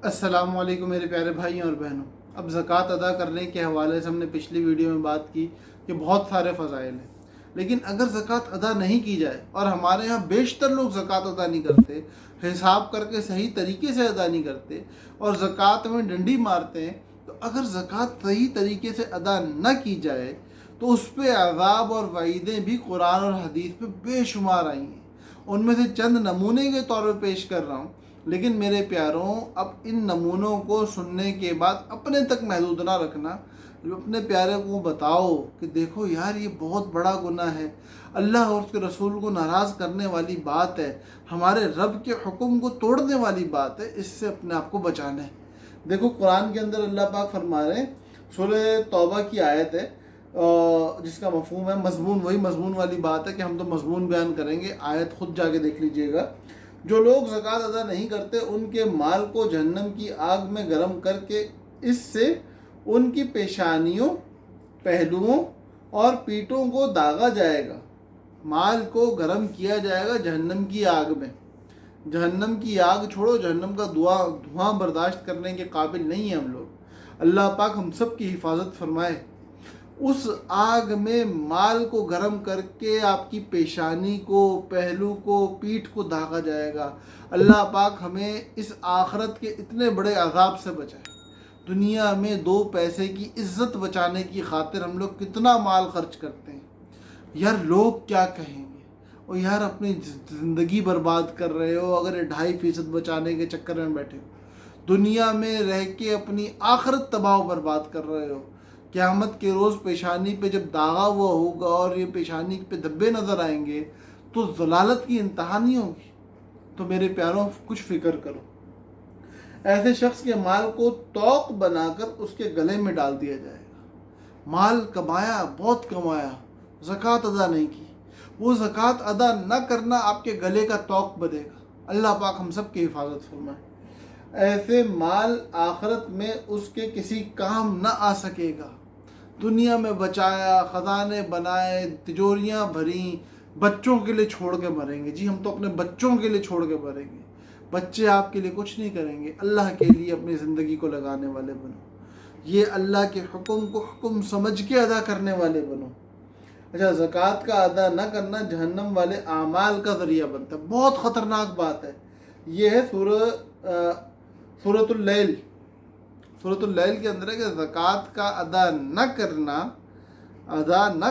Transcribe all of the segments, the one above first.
अस्सलाम वालेकुम मेरे प्यारे भाइयों और बहनों। अब ज़कात अदा करने के हवाले से हमने पिछली वीडियो में बात की कि बहुत सारे फ़ज़ाइल हैं, लेकिन अगर ज़कात अदा नहीं की जाए और हमारे यहाँ बेशतर लोग ज़कात अदा नहीं करते, हिसाब करके सही तरीके से अदा नहीं करते और ज़कात में डंडी मारते हैं, तो अगर ज़कात सही तरीके से अदा न की जाए तो उस पर अज़ाब और वईदें भी कुरान और हदीस में बेशुमार आई हैं। उनमें से चंद नमूने के तौर पर पेश कर रहा हूँ, लेकिन मेरे प्यारों, अब इन नमूनों को सुनने के बाद अपने तक महदूद ना रखना। जो अपने प्यारे को बताओ कि देखो यार, ये बहुत बड़ा गुनाह है, अल्लाह और उसके रसूल को नाराज़ करने वाली बात है, हमारे रब के हुक्म को तोड़ने वाली बात है, इससे अपने आप को बचाना है। देखो कुरान के अंदर अल्लाह पाक फरमा रहे हैं, सूरह तौबा की आयत है जिसका मफहूम है मजमून, वही मजमून वाली बात है कि हम तो मजमून बयान करेंगे, आयत खुद जाके देख लीजिएगा। जो लोग ज़कात अदा नहीं करते उनके माल को जहन्नम की आग में गर्म करके इससे उनकी पेशानियों, पहलुओं और पीठों को दागा जाएगा। माल को गर्म किया जाएगा जहन्नम की आग में। जहन्नम की आग छोड़ो, जहन्नम का धुआं बर्दाश्त करने के काबिल नहीं है हम लोग। अल्लाह पाक हम सब की हिफाजत फरमाए। उस आग में माल को गर्म करके आपकी पेशानी को, पहलू को, पीठ को दागा जाएगा। अल्लाह पाक हमें इस आखरत के इतने बड़े अजाब से बचाए। दुनिया में दो पैसे की इज्जत बचाने की खातिर हम लोग कितना माल खर्च करते हैं। यार लोग क्या कहेंगे, और यार अपनी ज़िंदगी बर्बाद कर रहे हो अगर ये 2.5% बचाने के चक्कर में बैठे हो। दुनिया में रह के अपनी आखरत तबाह बर्बाद कर रहे हो। क़यामत के रोज़ पेशानी पे जब दागा हुआ होगा और ये पेशानी पे धब्बे नज़र आएंगे तो ज़लालत की इंतहा नहीं होगी। तो मेरे प्यारों, कुछ फ़िक्र करो। ऐसे शख्स के माल को तौक बनाकर उसके गले में डाल दिया जाएगा। माल कमाया, बहुत कमाया, ज़कात अदा नहीं की, वो ज़कात अदा न करना आपके गले का तौक बनेगा। अल्लाह पाक हम सब की हिफाजत फरमाए। ऐसे माल आखिरत में उसके किसी काम न आ सकेगा। दुनिया में बचाया, ख़जाने बनाए, तिजोरियाँ भरी, बच्चों के लिए छोड़ के मरेंगे। जी, हम तो अपने बच्चों के लिए छोड़ के मरेंगे। बच्चे आपके लिए कुछ नहीं करेंगे, अल्लाह के लिए अपनी ज़िंदगी को लगाने वाले बनो। ये अल्लाह के हुक्म को हुक्म समझ के अदा करने वाले बनो। अच्छा, ज़कात का अदा न करना जहन्नम वाले आमाल का ज़रिया बनता है। बहुत ख़तरनाक बात है। ये है सूरतुल लैल। सूरतुल लैल के अंदर है कि ज़कात का अदा न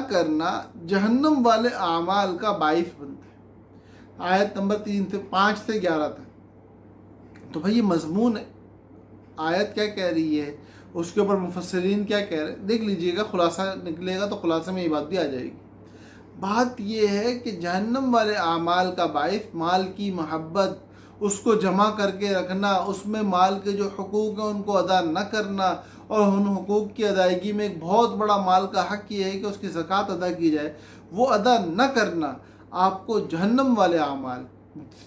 करना जहन्नम वाले आमाल का बाइस बनता है। आयत नंबर 5 से 11 तक। तो भाई ये मजमून है, आयत क्या कह रही है, उसके ऊपर मुफस्सिरीन क्या कह रहे हैं, देख लीजिएगा। खुलासा निकलेगा तो खुलासे में ये बात भी आ जाएगी। बात ये है कि जहन्नम वाले आमाल का बाइस माल की मोहब्बत, उसको जमा करके रखना, उसमें माल के जो हुकूक हैं उनको अदा न करना, और उन हुकूक की अदायगी में एक बहुत बड़ा माल का हक़ ये है कि उसकी ज़कात अदा की जाए, वो अदा न करना आपको जहन्नम वाले आमाल,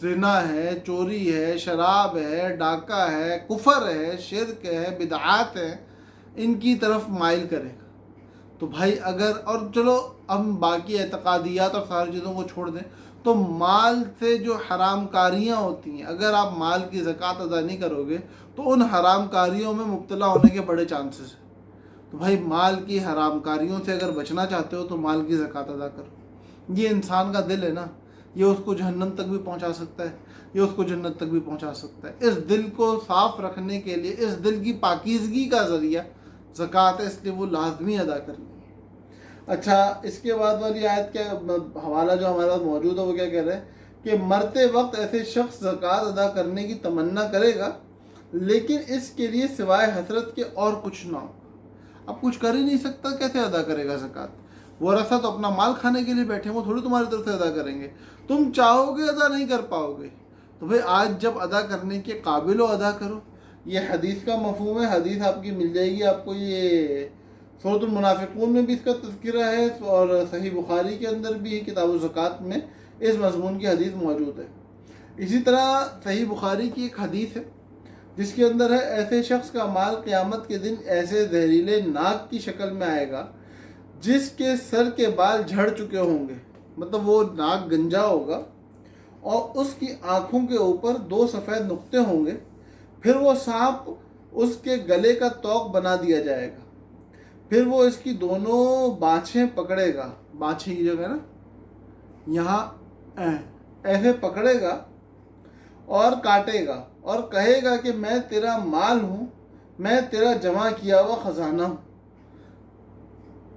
ज़िना है, चोरी है, शराब है, डाका है, कुफ़र है, शिरक है, बिदआत है, इनकी तरफ माइल करेगा। तो भाई अगर, और चलो हम बाकी एतक़ादियात और सारी चीज़ों को छोड़ दें, तो माल से जो हराम कारियाँ होती हैं, अगर आप माल की ज़कात अदा नहीं करोगे तो उन हराम कारियों में मुब्तला होने के बड़े चांसेस हैं। तो भाई माल की हराम कारियों से अगर बचना चाहते हो तो माल की ज़कात अदा करो। ये इंसान का दिल है ना, ये उसको जहन्नम तक भी पहुंचा सकता है, ये उसको जन्नत तक भी पहुंचा सकता है। इस दिल को साफ़ रखने के लिए, इस दिल की पाकीज़गी का ज़रिया ज़कात है, इसलिए वो लाजमी अदा करनी है। अच्छा, इसके बाद वाली आयत क्या हवाला जो हमारे पास मौजूद है वो क्या कह रहे हैं कि मरते वक्त ऐसे शख्स ज़कात अदा करने की तमन्ना करेगा, लेकिन इसके लिए सिवाय हसरत के और कुछ ना हो। अब कुछ कर ही नहीं सकता, कैसे अदा करेगा ज़कात? वरसा तो अपना माल खाने के लिए बैठे, वो थोड़ी तुम्हारी तरफ से अदा करेंगे। तुम चाहोगे अदा नहीं कर पाओगे। तो भाई आज जब अदा करने के काबिल हो, अदा करो। ये हदीस का मफहूम है, हदीस आपकी मिल जाएगी आपको। ये सूरतुल मुनाफिकून में भी इसका तज़किरा है और सही बुखारी के अंदर भी किताब ज़कात में इस मज़मून की हदीस मौजूद है। इसी तरह सही बुखारी की एक हदीस है जिसके अंदर है, ऐसे शख्स का माल क़यामत के दिन ऐसे जहरीले नाग की शक्ल में आएगा जिसके सर के बाल झड़ चुके होंगे, मतलब वो नाग गंजा होगा, और उसकी आँखों के ऊपर 2 सफ़ेद नुक्ते होंगे, پھر وہ سانپ اس کے گلے کا توق بنا دیا جائے گا، پھر وہ اس کی دونوں بانچھیں پکڑے گا، بانچھیں کی جگہ نا یہاں ایسے پکڑے گا اور کاٹے گا اور کہے گا کہ میں تیرا مال ہوں، میں تیرا جمع کیا ہوا خزانہ ہوں۔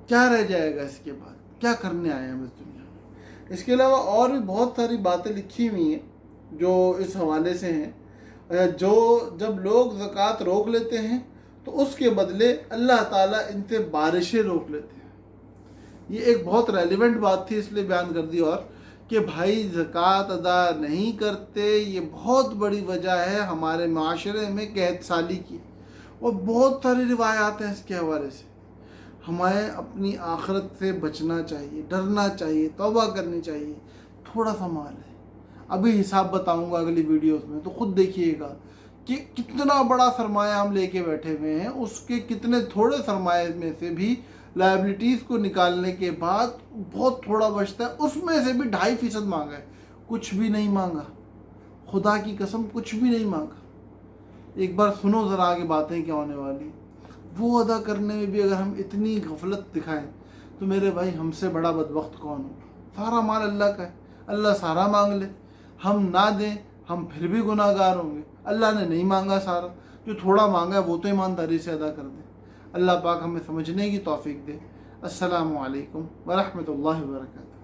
کیا رہ جائے گا اس کے بعد؟ کیا کرنے آئے ہم اس دنیا میں؟ اس کے علاوہ اور بھی بہت ساری باتیں لکھی ہوئی ہیں جو اس حوالے سے ہیں، جو جب لوگ زکوٰۃ روک لیتے ہیں تو اس کے بدلے اللہ تعالیٰ ان سے بارشیں روک لیتے ہیں۔ یہ ایک بہت ریلیونٹ بات تھی، اس لیے بیان کر دی، اور کہ بھائی زکوٰۃ ادا نہیں کرتے، یہ بہت بڑی وجہ ہے ہمارے معاشرے میں قحط سالی کی، اور بہت ساری روایات ہیں اس کے حوالے سے۔ ہمیں اپنی آخرت سے بچنا چاہیے، ڈرنا چاہیے، توبہ کرنی چاہیے۔ تھوڑا سا مال ہے، ابھی حساب بتاؤں گا اگلی ویڈیوز میں، تو خود دیکھیے گا کہ کتنا بڑا سرمایہ ہم لے کے بیٹھے ہوئے ہیں، اس کے کتنے تھوڑے سرمایہ میں سے بھی لائبلٹیز کو نکالنے کے بعد بہت تھوڑا بچتا ہے، اس میں سے بھی 2.5% مانگا ہے، کچھ بھی نہیں مانگا، خدا کی قسم کچھ بھی نہیں مانگا۔ ایک بار سنو ذرا آگے باتیں کیا ہونے والی، وہ ادا کرنے میں بھی اگر ہم اتنی غفلت دکھائیں تو میرے بھائی ہم سے بڑا بدبخت کون ہوگا؟ سارا مال اللہ کا ہے، اللہ سارا مانگ لے، ہم نہ دیں ہم پھر بھی گناہ گار ہوں گے۔ اللہ نے نہیں مانگا سارا، جو تھوڑا مانگا ہے وہ تو ایمانداری سے ادا کر دیں۔ اللہ پاک ہمیں سمجھنے کی توفیق دے۔ السلام علیکم ورحمۃ اللہ وبرکاتہ۔